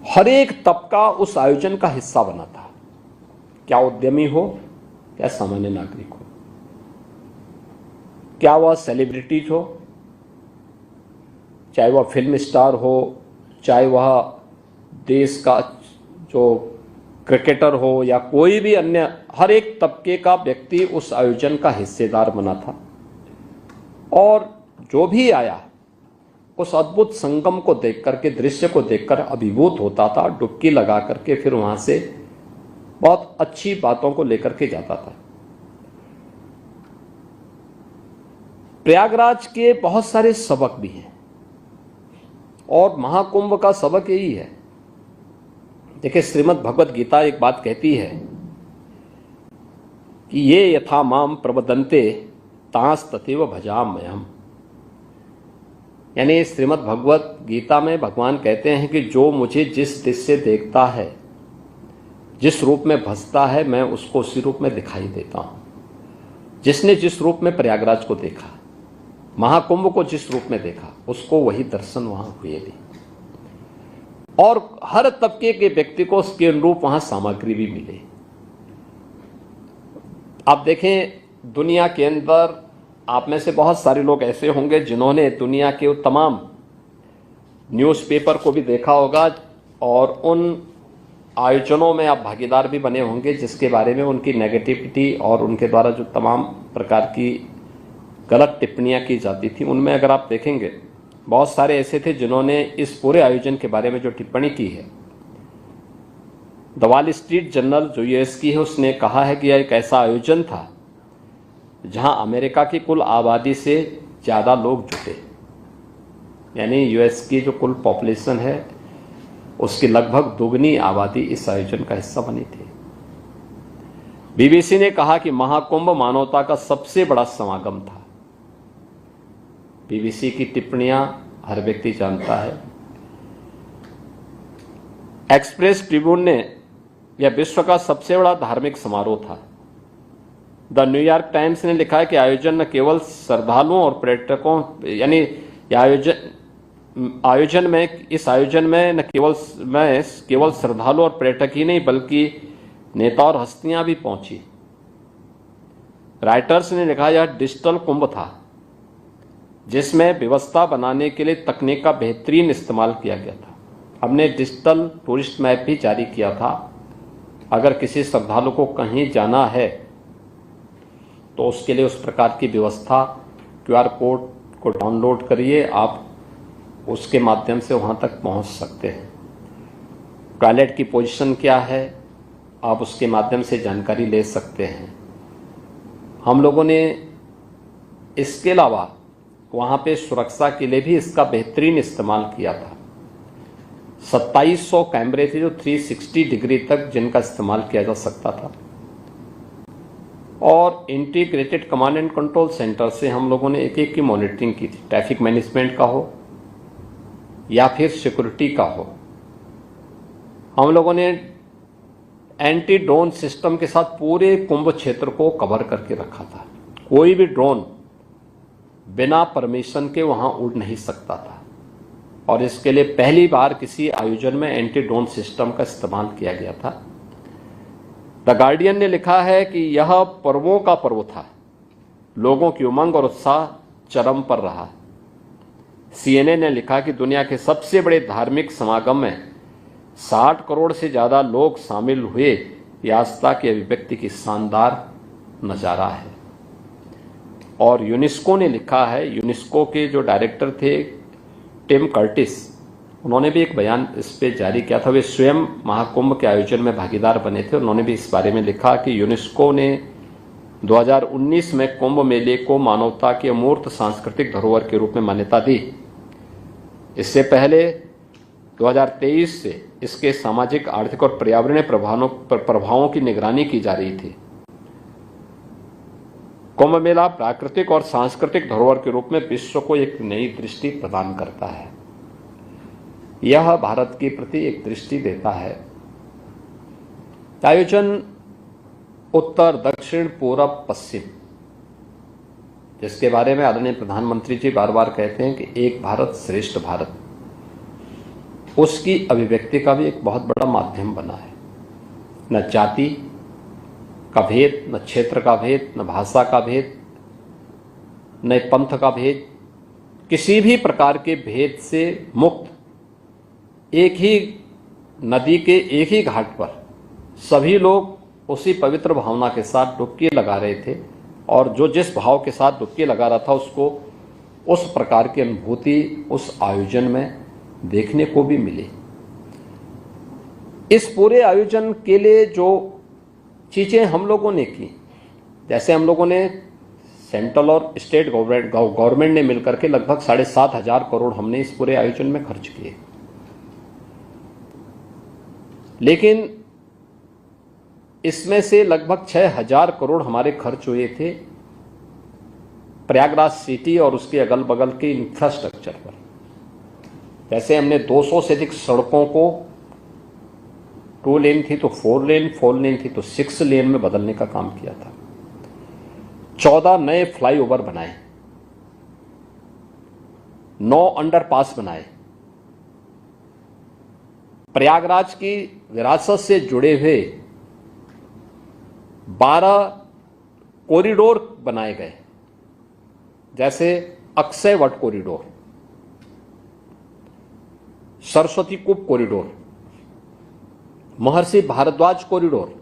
हर एक तबका उस आयोजन का हिस्सा बना था, क्या उद्यमी हो, क्या सामान्य नागरिक हो, क्या वह सेलिब्रिटीज हो, चाहे वह फिल्म स्टार हो, चाहे वह देश का जो क्रिकेटर हो या कोई भी अन्य, हर एक तबके का व्यक्ति उस आयोजन का हिस्सेदार बना था और जो भी आया उस अद्भुत संगम को देख करके, दृश्य को देखकर अभिभूत होता था, डुबकी लगा करके फिर वहां से बहुत अच्छी बातों को लेकर के जाता था। प्रयागराज के बहुत सारे सबक भी हैं और महाकुंभ का सबक यही है। देखिए, श्रीमद् भगवत गीता एक बात कहती है कि ये यथा माम प्रवदन्ते तांस तथैव भजाम्यहम्, यानी श्रीमद् भगवत गीता में भगवान कहते हैं कि जो मुझे जिस दृष्टि से देखता है, जिस रूप में भजता है, मैं उसको उसी रूप में दिखाई देता हूं। जिसने जिस रूप में प्रयागराज को देखा, महाकुंभ को जिस रूप में देखा, उसको वही दर्शन वहां हुए भी और हर तबके के व्यक्ति को उसके अनुरूप वहां सामग्री भी मिले। आप देखें, दुनिया के अंदर आप में से बहुत सारे लोग ऐसे होंगे जिन्होंने दुनिया के तमाम न्यूज़पेपर को भी देखा होगा और उन आयोजनों में आप भागीदार भी बने होंगे जिसके बारे में उनकी नेगेटिविटी और उनके द्वारा जो तमाम प्रकार की गलत टिप्पणियां की जाती थी, उनमें अगर आप देखेंगे बहुत सारे ऐसे थे जिन्होंने इस पूरे आयोजन के बारे में जो टिप्पणी की है। द वॉल स्ट्रीट जर्नल जो यूएस की है, उसने कहा है कि यह एक ऐसा आयोजन था जहां अमेरिका की कुल आबादी से ज़्यादा लोग जुटे, यानी यूएस की जो कुल पॉपुलेशन है उसकी लगभग दोगुनी आबादी इस आयोजन का हिस्सा बनी थी। बीबीसी ने कहा कि महाकुंभ मानवता का सबसे बड़ा समागम था। बीबीसी की टिप्पणियां हर व्यक्ति जानता है। एक्सप्रेस ट्रिब्यून ने यह विश्व का सबसे बड़ा धार्मिक समारोह था। द न्यूयॉर्क टाइम्स ने लिखा है कि आयोजन न केवल श्रद्धालुओं और पर्यटकों, यानी इस आयोजन में न केवल श्रद्धालु और पर्यटक ही नहीं बल्कि नेता और हस्तियां भी पहुंची। राइटर्स ने लिखा यह डिजिटल कुंभ था जिसमें व्यवस्था बनाने के लिए तकनीक का बेहतरीन इस्तेमाल किया गया था। हमने डिजिटल टूरिस्ट मैप भी जारी किया था। अगर किसी श्रद्धालु को कहीं जाना है तो उसके लिए उस प्रकार की व्यवस्था, क्यूआर कोड को डाउनलोड करिए, आप उसके माध्यम से वहां तक पहुंच सकते हैं। टॉयलेट की पोजीशन क्या है, आप उसके माध्यम से जानकारी ले सकते हैं। हम लोगों ने इसके अलावा वहाँ पे सुरक्षा के लिए भी इसका बेहतरीन इस्तेमाल किया था। 2700 कैमरे थे जो 360 डिग्री तक जिनका इस्तेमाल किया जा सकता था, और integrated command and control centre से हम लोगों ने एक एक की मॉनिटरिंग की थी, ट्रैफिक मैनेजमेंट का हो या फिर सिक्योरिटी का हो। हम लोगों ने एंटी ड्रोन सिस्टम के साथ पूरे कुंभ क्षेत्र को कवर करके रखा था। कोई भी ड्रोन बिना परमिशन के वहां उड़ नहीं सकता था, और इसके लिए पहली बार किसी आयोजन में एंटी ड्रोन सिस्टम का इस्तेमाल किया गया था। द गार्डियन ने लिखा है कि यह पर्वों का पर्व था, लोगों की उमंग और उत्साह चरम पर रहा। CNN ने लिखा कि दुनिया के सबसे बड़े धार्मिक समागम में 60 करोड़ से ज्यादा लोग शामिल हुए, यह आस्था की अभिव्यक्ति की शानदार नजारा है। और यूनेस्को ने लिखा है, यूनेस्को के जो डायरेक्टर थे टिम कर्टिस, उन्होंने भी एक बयान इस पे जारी किया था। वे स्वयं महाकुंभ के आयोजन में भागीदार बने थे। उन्होंने भी इस बारे में लिखा कि यूनेस्को ने 2019 में कुंभ मेले को मानवता के अमूर्त सांस्कृतिक धरोहर के रूप में मान्यता दी। इससे पहले 2023 से इसके सामाजिक, आर्थिक और पर्यावरणीय प्रभावों की निगरानी की जा रही थी। कुंभ मेला प्राकृतिक और सांस्कृतिक धरोहर के रूप में विश्व को एक नई दृष्टि प्रदान करता है। यह भारत के प्रति एक दृष्टि देता है। आयोजन उत्तर, दक्षिण, पूरब, पश्चिम, जिसके बारे में आदरणीय प्रधानमंत्री जी बार बार कहते हैं कि एक भारत श्रेष्ठ भारत, उसकी अभिव्यक्ति का भी एक बहुत बड़ा माध्यम बना है। न जाति का भेद, न क्षेत्र का भेद, न भाषा का भेद, न पंथ का भेद, किसी भी प्रकार के भेद से मुक्त एक ही नदी के एक ही घाट पर सभी लोग उसी पवित्र भावना के साथ डुबकी लगा रहे थे, और जो जिस भाव के साथ डुबकी लगा रहा था उसको उस प्रकार की अनुभूति उस आयोजन में देखने को भी मिली। इस पूरे आयोजन के लिए जो चीजें हम लोगों ने की, जैसे हम लोगों ने सेंट्रल और स्टेट गवर्नमेंट ने मिलकर के लगभग 7,500 करोड़ हमने इस पूरे आयोजन में खर्च किए, लेकिन इसमें से लगभग 6,000 करोड़ हमारे खर्च हुए थे प्रयागराज सिटी और उसके अगल बगल के इंफ्रास्ट्रक्चर पर। जैसे हमने 200 से अधिक सड़कों को 2 लेन थी तो 4 लेन, 4 लेन थी तो 6 लेन में बदलने का काम किया था। 14 नए फ्लाईओवर बनाए, 9 अंडरपास बनाए, प्रयागराज की विरासत से जुड़े हुए 12 कॉरिडोर बनाए गए, जैसे Akshay Vat corridor, Saraswati Koop corridor, Maharshi Bharadwaj corridor,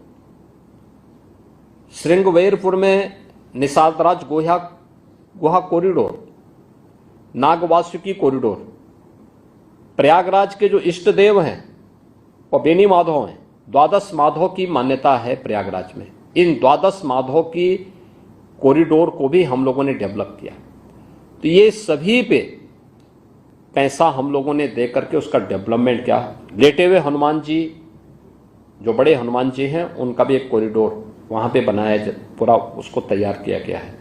Shringverpur में निषादराज गुहा कॉरिडोर, नागवासुकी कॉरिडोर। प्रयागराज के जो इष्ट देव हैं वो बेनी माधव हैं। 12 माधव की मान्यता है प्रयागराज में। इन 12 माधव की कॉरिडोर को भी हम लोगों ने डेवलप किया। तो ये सभी पे पैसा हम लोगों ने दे करके उसका डेवलपमेंट किया। लेटे हुए हनुमान जी, जो बड़े हनुमान जी हैं, उनका भी एक कॉरिडोर वहां पे बनाया, पूरा उसको तैयार किया गया है।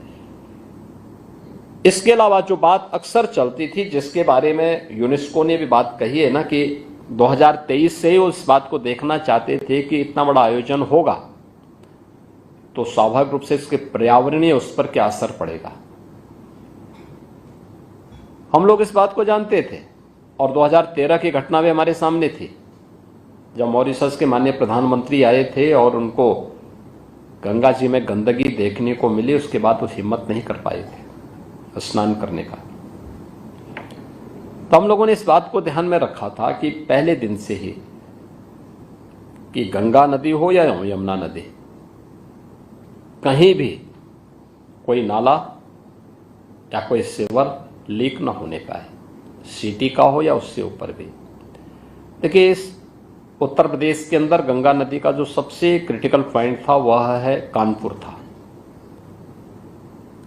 इसके अलावा जो बात अक्सर चलती थी, जिसके बारे में यूनेस्को ने भी बात कही है ना, कि 2023 से ही उस बात को देखना चाहते थे कि इतना बड़ा आयोजन होगा तो स्वाभाविक रूप से इसके पर्यावरणीय उस पर क्या असर पड़ेगा। हम लोग इस बात को जानते थे, और 2013 की घटना भी हमारे सामने थी, जब मॉरिशस के माननीय प्रधानमंत्री आए थे और उनको गंगा जी में गंदगी देखने को मिली। उसके बाद वो हिम्मत नहीं कर पाए थे स्नान करने का। तो हम लोगों ने इस बात को ध्यान में रखा था कि पहले दिन से ही, कि गंगा नदी हो या यमुना नदी, कहीं भी कोई नाला या कोई सीवर लीक ना होने पाए, सिटी का हो या उससे ऊपर भी। देखिए, इस उत्तर प्रदेश के अंदर गंगा नदी का जो सबसे क्रिटिकल पॉइंट था वह है कानपुर था।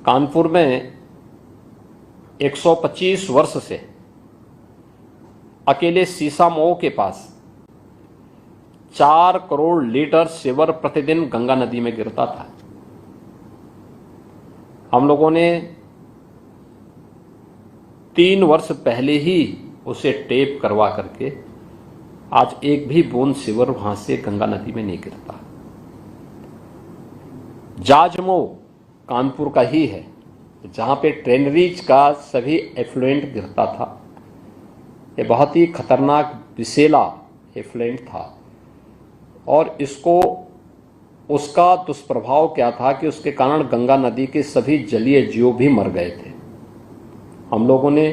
कानपुर में 125 वर्ष से अकेले सीसामऊ के पास 4 करोड़ लीटर सीवर प्रतिदिन गंगा नदी में गिरता था। हम लोगों ने 3 वर्ष पहले ही उसे टेप करवा करके आज एक भी बूंद सीवर वहां से गंगा नदी में नहीं गिरता। जाजमऊ कानपुर का ही है, जहां पे ट्रेनरीज का सभी एफ्लुएंट गिरता था। ये बहुत ही खतरनाक विषैला एफ्लुएंट था और इसको उसका दुष्प्रभाव क्या था कि उसके कारण गंगा नदी के सभी जलीय जीव भी मर गए थे। हम लोगों ने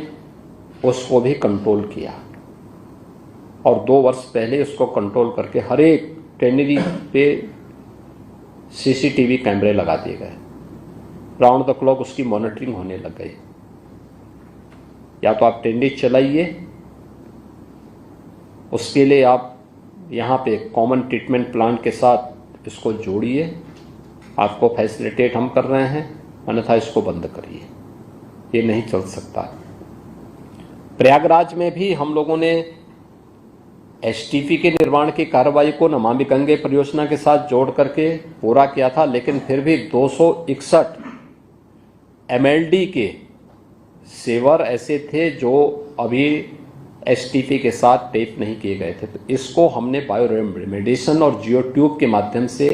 उसको भी कंट्रोल किया और 2 वर्ष पहले उसको कंट्रोल करके हर एक ट्रेनरी पे सीसीटीवी कैमरे लगा दिए गए। राउंड द क्लॉक उसकी मॉनिटरिंग होने लग गई। या तो आप ट्रेनरी चलाइए, उसके लिए आप यहाँ पे कॉमन ट्रीटमेंट प्लांट के साथ इसको जोड़िए, आपको फैसिलिटेट हम कर रहे हैं, अन्यथा इसको बंद करिए। ये नहीं चल सकता। प्रयागराज में भी हम लोगों ने एसटीपी के निर्माण की कार्रवाई को नमामि गंगे परियोजना के साथ जोड़ करके पूरा किया था, लेकिन फिर भी 261 एमएलडी के सेवर ऐसे थे जो अभी एसटीपी के साथ टेप नहीं किए गए थे। तो इसको हमने बायो रेमेडिएशन और जियो ट्यूब के माध्यम से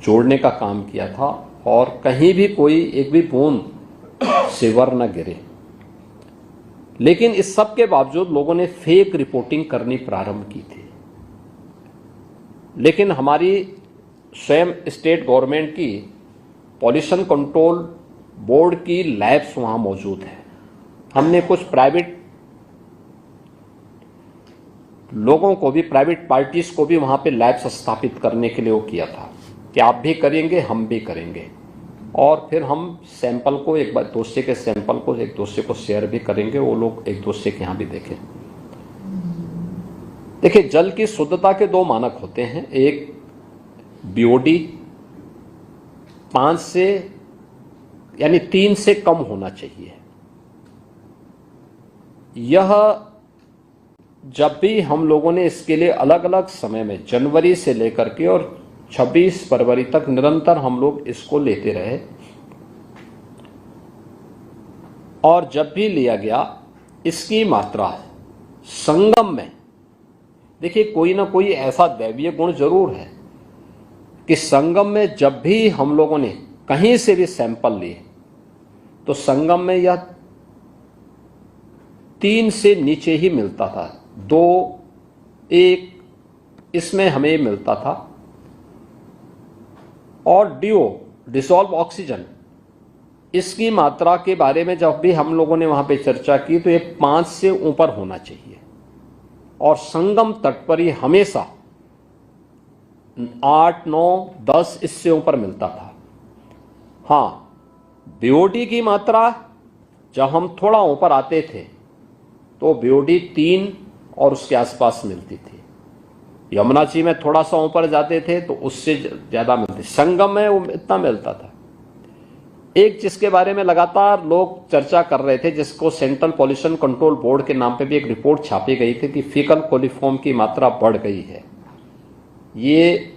जोड़ने का काम किया था और कहीं भी कोई एक भी बूंद सेवर न गिरे। लेकिन इस सब के बावजूद लोगों ने फेक रिपोर्टिंग करनी प्रारंभ की थी। लेकिन हमारी स्वयं स्टेट गवर्नमेंट की पॉल्यूशन कंट्रोल बोर्ड की लैब्स वहां मौजूद है। हमने कुछ प्राइवेट लोगों को भी, प्राइवेट पार्टीज को भी वहां पे लैब्स स्थापित करने के लिए वो किया था कि आप भी करेंगे, हम भी करेंगे, और फिर हम सैंपल को एक बार दूसरे के सैंपल को एक दूसरे को शेयर भी करेंगे, वो लोग एक दूसरे के यहां भी देखें। देखिए, जल की शुद्धता के 2 मानक होते हैं। एक बीओडी 5 से यानी 3 से कम होना चाहिए। यह जब भी हम लोगों ने इसके लिए अलग अलग समय में जनवरी से लेकर के और 26 फरवरी तक निरंतर हम लोग इसको लेते रहे, और जब भी लिया गया इसकी मात्रा संगम में, देखिए कोई ना कोई ऐसा दैवीय गुण जरूर है कि संगम में जब भी हम लोगों ने कहीं से भी सैंपल लिए तो संगम में यह 3 से नीचे ही मिलता था। 2, 1 इसमें हमें मिलता था। और डिसॉल्व ऑक्सीजन, इसकी मात्रा के बारे में जब भी हम लोगों ने वहां पे चर्चा की तो ये 5 से ऊपर होना चाहिए, और संगम तट पर ही हमेशा 8, 9, 10 इससे ऊपर मिलता था। हाँ, बीओडी की मात्रा जब हम थोड़ा ऊपर आते थे तो बीओडी 3 और उसके आसपास मिलती थी। यमुना जी में थोड़ा सा ऊपर जाते थे तो उससे ज्यादा मिलती, संगम में वो इतना मिलता था। एक जिसके बारे में लगातार लोग चर्चा कर रहे थे, जिसको सेंट्रल पॉल्यूशन कंट्रोल बोर्ड के नाम पे भी एक रिपोर्ट छापी गई थी कि फीकल कोलिफॉर्म की मात्रा बढ़ गई है। ये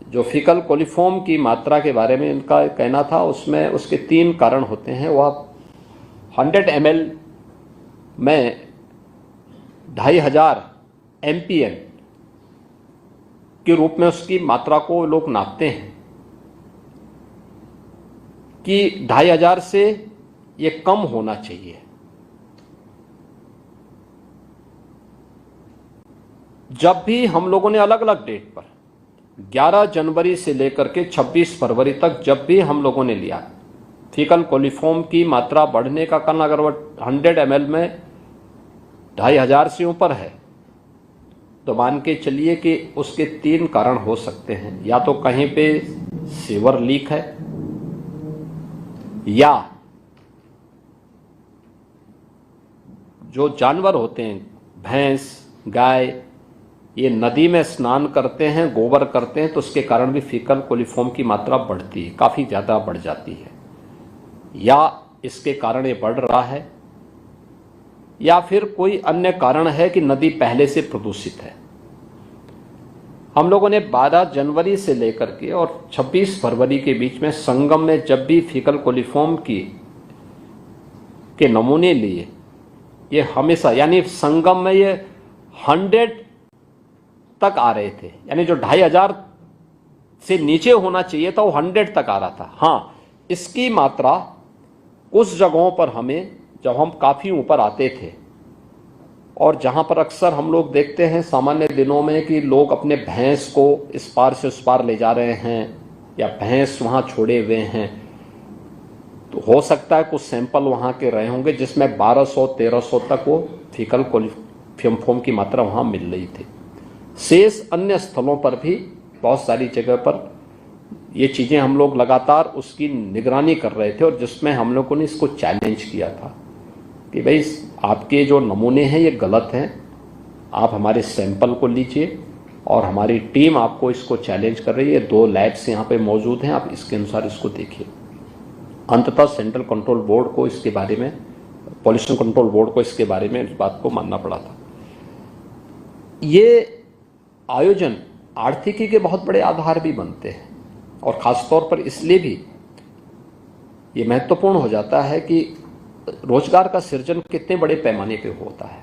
जो फीकल कोलिफॉर्म की मात्रा के बारे में इनका कहना था, उसमें उसके 3 कारण होते हैं। वह 100 ml में 2500 MPN के रूप में उसकी मात्रा को लोग नापते हैं कि 2500 से ये कम होना चाहिए। जब भी हम लोगों ने अलग अलग डेट पर 11 जनवरी से लेकर के 26 फरवरी तक जब भी हम लोगों ने लिया, फीकल कोलिफॉर्म की मात्रा बढ़ने का कारण अगर वह 100 ml में 2500 से ऊपर है तो मान के चलिए कि उसके 3 कारण हो सकते हैं। या तो कहीं पे सीवर लीक है, या जो जानवर होते हैं, भैंस, गाय, ये नदी में स्नान करते हैं, गोबर करते हैं, तो उसके कारण भी फीकल कोलिफॉर्म की मात्रा बढ़ती है, काफी ज्यादा बढ़ जाती है। या इसके कारण ये बढ़ रहा है या फिर कोई अन्य कारण है कि नदी पहले से प्रदूषित है। हम लोगों ने 12 जनवरी से लेकर के और 26 फरवरी के बीच में संगम में जब भी फीकल कोलिफॉर्म के नमूने लिए, ये हमेशा यानी संगम में ये 100 तक आ रहे थे, यानी जो 2500 से नीचे होना चाहिए था वो 100 तक आ रहा था। हाँ, इसकी मात्रा उस जगहों पर हमें जब हम काफ़ी ऊपर आते थे और जहाँ पर अक्सर हम लोग देखते हैं सामान्य दिनों में कि लोग अपने भैंस को इस पार से उस पार ले जा रहे हैं या भैंस वहाँ छोड़े हुए हैं, तो हो सकता है कुछ सैंपल वहाँ के रहे होंगे जिसमें 1200-1300 तक वो फीकल कोलिफॉर्म की मात्रा वहाँ मिल रही थी। शेष अन्य स्थलों पर भी बहुत सारी जगह पर ये चीज़ें हम लोग लगातार उसकी निगरानी कर रहे थे और जिसमें हम लोगों ने इसको चैलेंज किया था कि भाई आपके जो नमूने हैं ये गलत हैं, आप हमारे सैंपल को लीजिए और हमारी टीम आपको इसको चैलेंज कर रही है। 2 लैब्स यहाँ पे मौजूद हैं, आप इसके अनुसार इसको देखिए। अंततः सेंट्रल कंट्रोल बोर्ड को इसके बारे में, पॉल्यूशन कंट्रोल बोर्ड को इसके बारे में इस बात को मानना पड़ा था। ये आयोजन आर्थिकी के बहुत बड़े आधार भी बनते हैं और ख़ासतौर पर इसलिए भी ये महत्वपूर्ण हो जाता है कि रोजगार का सृजन कितने बड़े पैमाने पे होता है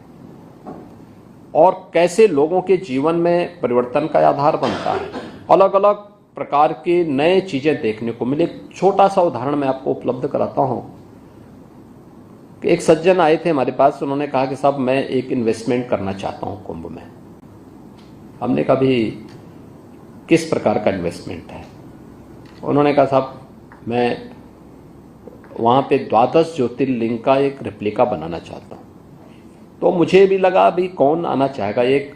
और कैसे लोगों के जीवन में परिवर्तन का आधार बनता है। अलग अलग प्रकार की नए चीज़ें देखने को मिले। छोटा सा उदाहरण मैं आपको उपलब्ध कराता हूँ कि एक सज्जन आए थे हमारे पास, उन्होंने कहा कि साहब मैं एक इन्वेस्टमेंट करना चाहता हूँ कुंभ में। हमने कहा भी किस प्रकार का इन्वेस्टमेंट है? उन्होंने कहा साहब मैं वहाँ पे 12 ज्योतिर्लिंग का एक रेप्लिका बनाना चाहता हूँ। तो मुझे भी लगा भी कौन आना चाहेगा, एक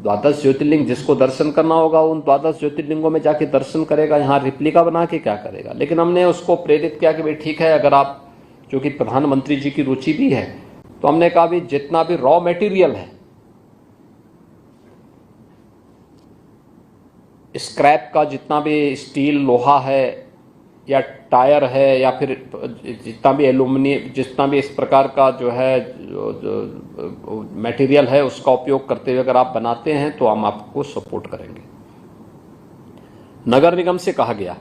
12 ज्योतिर्लिंग जिसको दर्शन करना होगा उन 12 ज्योतिर्लिंगों में जाके दर्शन करेगा, यहाँ रेप्लिका बना के क्या करेगा। लेकिन हमने उसको प्रेरित किया कि भाई ठीक है, अगर आप, जो कि प्रधानमंत्री जी की रुचि भी है, तो हमने कहा भी जितना भी रॉ मटेरियल है, स्क्रैप का जितना भी स्टील लोहा है या टायर है या फिर जितना भी एल्यूमिनियम, जितना भी इस प्रकार का जो है मटेरियल है, उसका उपयोग करते हुए अगर आप बनाते हैं तो हम आपको सपोर्ट करेंगे। नगर निगम से कहा गया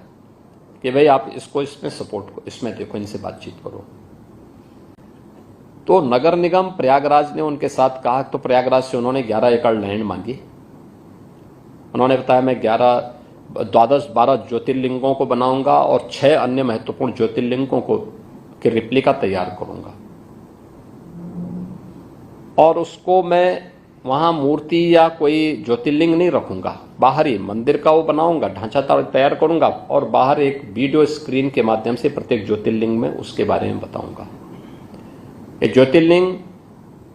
कि भाई आप इसको इसमें सपोर्ट करो, इसमें देखो, इनसे बातचीत करो। तो नगर निगम प्रयागराज ने उनके साथ कहा, तो प्रयागराज से उन्होंने 11 एकड़ लैंड मांगी। उन्होंने बताया मैं 12 ज्योतिर्लिंगों को बनाऊंगा और 6 अन्य महत्वपूर्ण ज्योतिर्लिंगों को की रेप्लिका तैयार करूंगा और उसको मैं वहां मूर्ति या कोई ज्योतिर्लिंग नहीं रखूंगा, बाहर ही मंदिर का वो बनाऊंगा, ढांचा तैयार करूंगा और बाहर एक वीडियो स्क्रीन के माध्यम से प्रत्येक ज्योतिर्लिंग में उसके बारे में बताऊंगा। ये ज्योतिर्लिंग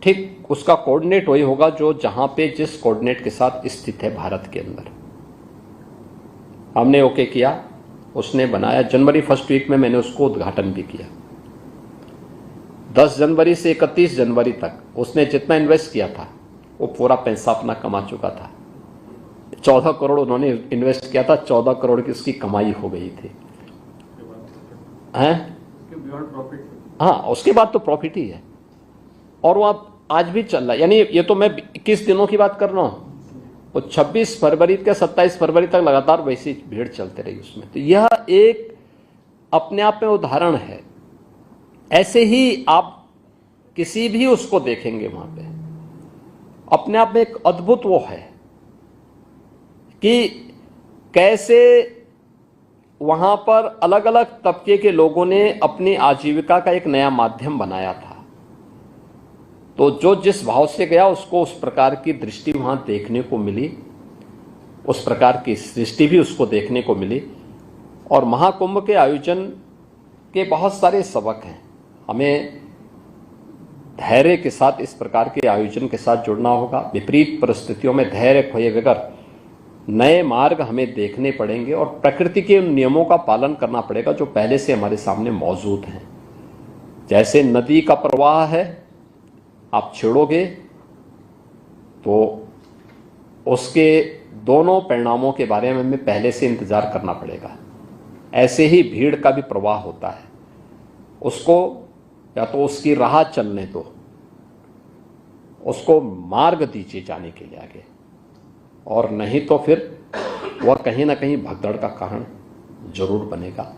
ठीक उसका कोऑर्डिनेट वही होगा जो जहां पे जिस कोऑर्डिनेट के साथ स्थित है भारत के अंदर। हमने ओके किया, उसने बनाया। जनवरी फर्स्ट वीक में मैंने उसको उद्घाटन भी किया। 10 जनवरी से 31 जनवरी तक उसने जितना इन्वेस्ट किया था वो पूरा पैसा अपना कमा चुका था। 14 करोड़ उन्होंने इन्वेस्ट किया था, 14 करोड़ की उसकी कमाई हो गई थी। हाँ, उसके बाद तो प्रॉफिट ही है और वो आज भी चल रहा है। यानी ये तो मैं 21 दिनों की बात कर रहा हूँ, वो 26 फरवरी के 27 फरवरी तक लगातार वैसी भीड़ चलते रही उसमें। तो यह एक अपने आप में उदाहरण है। ऐसे ही आप किसी भी उसको देखेंगे वहां पे, अपने आप में एक अद्भुत वो है कि कैसे वहां पर अलग अलग तबके के लोगों ने अपनी आजीविका का एक नया माध्यम बनाया था। तो जो जिस भाव से गया उसको उस प्रकार की दृष्टि वहां देखने को मिली, उस प्रकार की सृष्टि भी उसको देखने को मिली। और महाकुंभ के आयोजन के बहुत सारे सबक हैं। हमें धैर्य के साथ इस प्रकार के आयोजन के साथ जुड़ना होगा। विपरीत परिस्थितियों में धैर्य खोए बगैर नए मार्ग हमें देखने पड़ेंगे और प्रकृति के उन नियमों का पालन करना पड़ेगा जो पहले से हमारे सामने मौजूद हैं। जैसे नदी का प्रवाह है, आप छेड़ोगे तो उसके दोनों परिणामों के बारे में हमें पहले से इंतजार करना पड़ेगा। ऐसे ही भीड़ का भी प्रवाह होता है, उसको या तो उसकी राह चलने दो, उसको मार्ग दीजिए जाने के लिए आगे, और नहीं तो फिर वह कहीं ना कहीं भगदड़ का कारण जरूर बनेगा।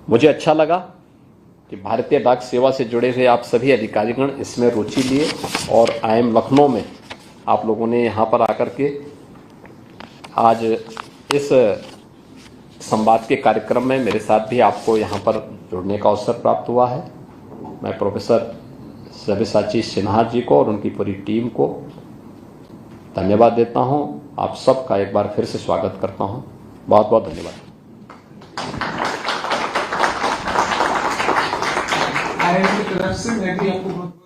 मुझे अच्छा लगा कि भारतीय डाक सेवा से जुड़े हुए आप सभी अधिकारीगण इसमें रुचि लिए, और IIM लखनऊ में आप लोगों ने यहाँ पर आकर के आज इस संवाद के कार्यक्रम में मेरे साथ भी आपको यहाँ पर जुड़ने का अवसर प्राप्त हुआ है। मैं प्रोफेसर सब्यसाची सिन्हा जी को और उनकी पूरी टीम को धन्यवाद देता हूँ। आप सबका एक बार फिर से स्वागत करता हूँ। बहुत बहुत धन्यवाद। IIM की तरफ से मैं भी आपको